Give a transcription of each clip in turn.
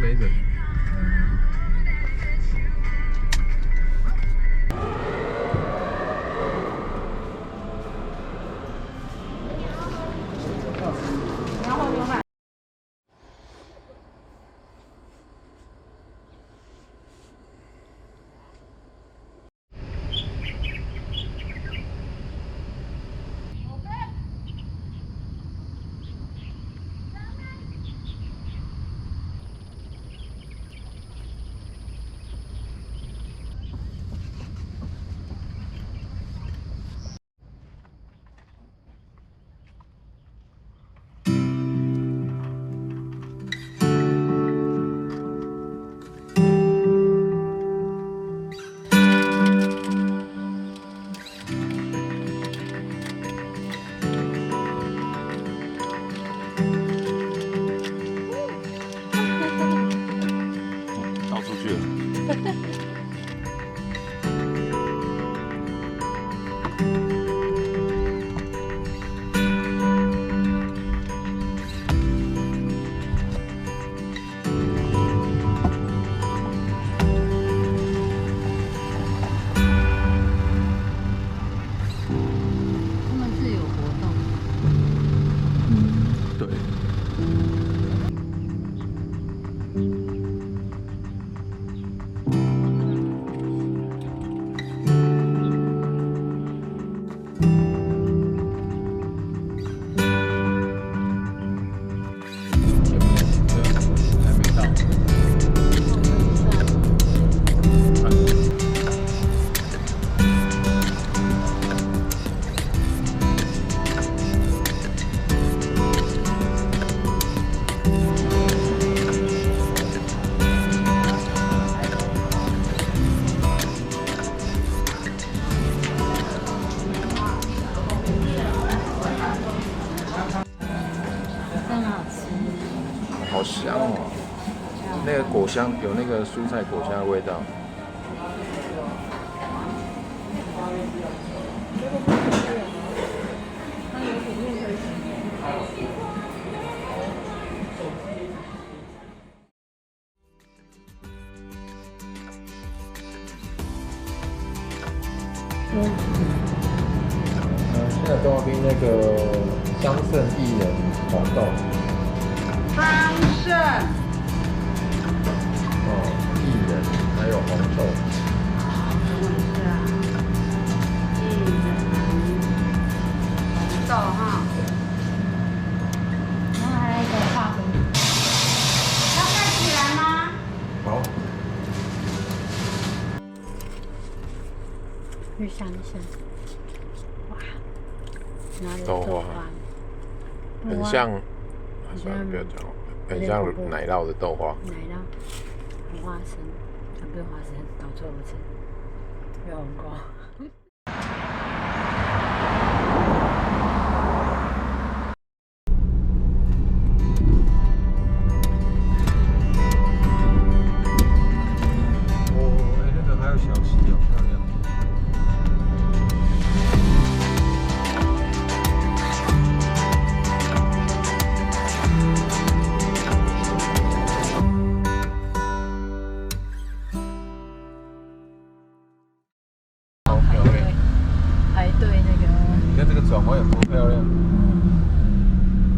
没人。倒出去了。他们是有活动。对。还没到。真好吃。好香哦！那个果香有那个蔬菜果香的味道。现在动画兵那个桑葚薏仁红豆。桑葚。薏仁还有红豆。豆哈，然后还有一个化肥。要盖起来吗？好。去想一想，哇，哪里豆花很像，算了不要讲了，很像奶酪的豆花。奶酪，花生，不是花生，搞错不是，有红瓜。那个还有小溪，好漂亮。排队那个。你看这个转弯有多漂亮。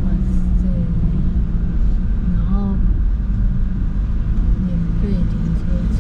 哇塞！然后免费停车场。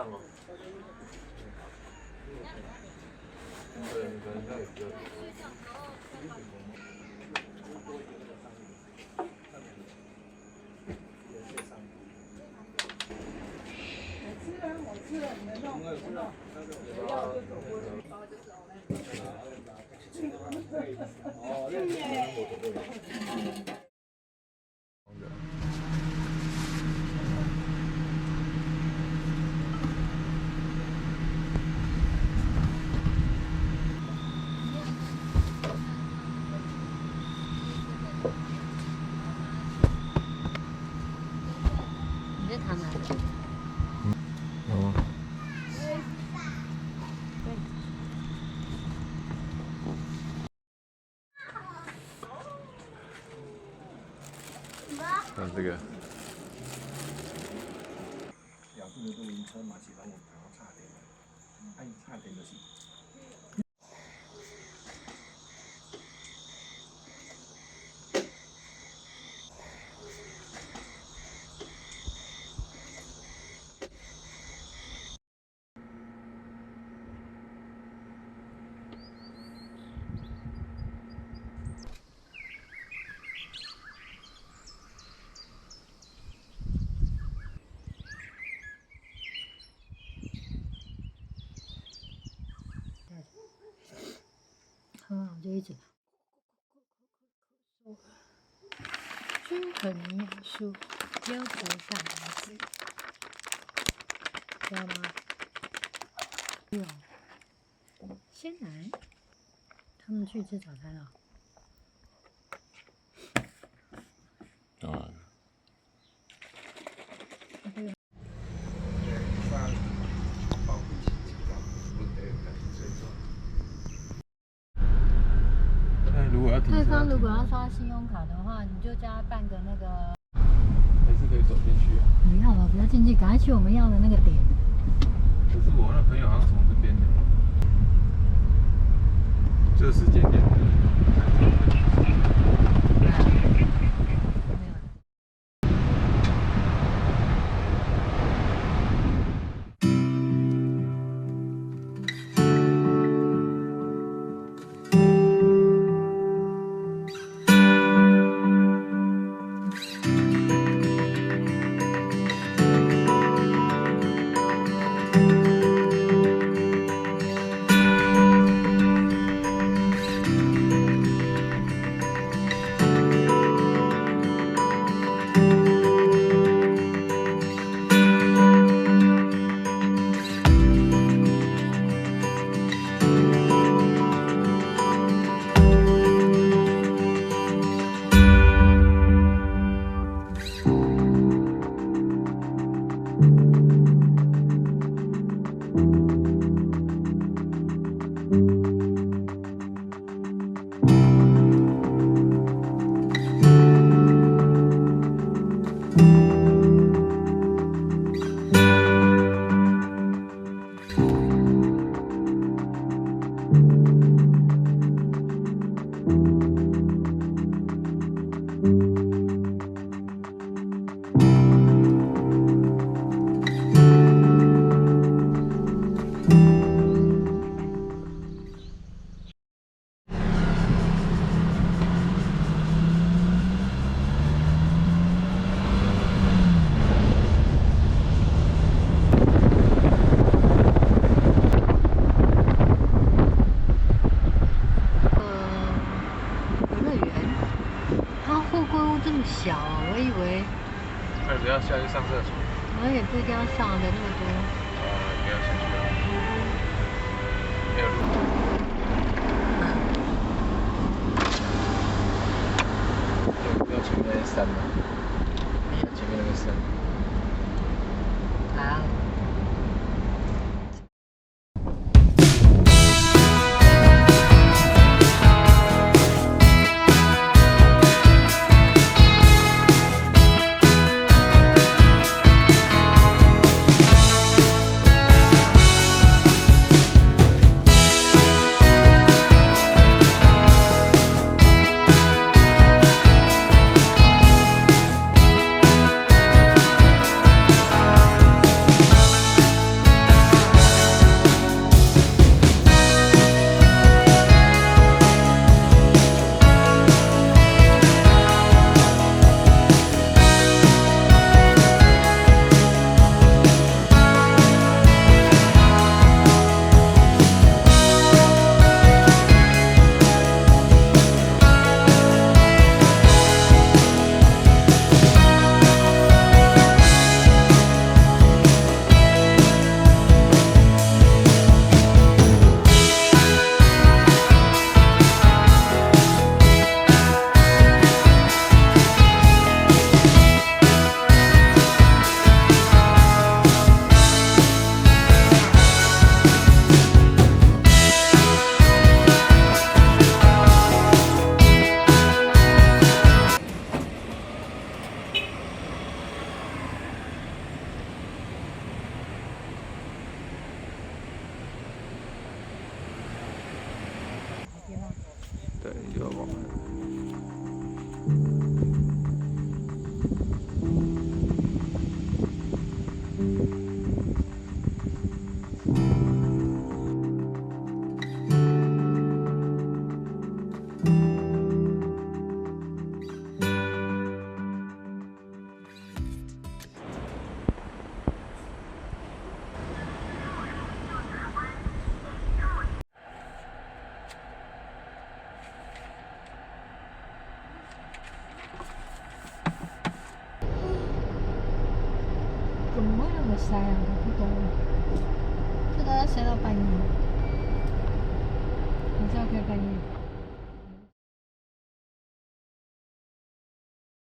上哦。对，你可能在这。我吃了，你们弄，我弄，我要就走过去，包就走了。哦，你在谈哪里？哦。看这个。有邊個都會車買時等我朋友叉電嘅，哎叉電就是。喝完我就一直均衡营养素，优质蛋白质，知道吗？有鲜奶，他们去吃早餐了。啊。对方如果要刷信用卡的话，你就叫他办个那个。还是可以走进去啊。不要了，不要进去，赶快去我们要的那个点。可是我那朋友好像从这边的，这个时间点。小，我以为。那你要下去上厕所？我也不一定要上的那么多。不要下去了。没有路。要前面那个山吗？前面那个山。好。为那么晒啊？我不懂。这个要晒到半夜，还是要开半夜？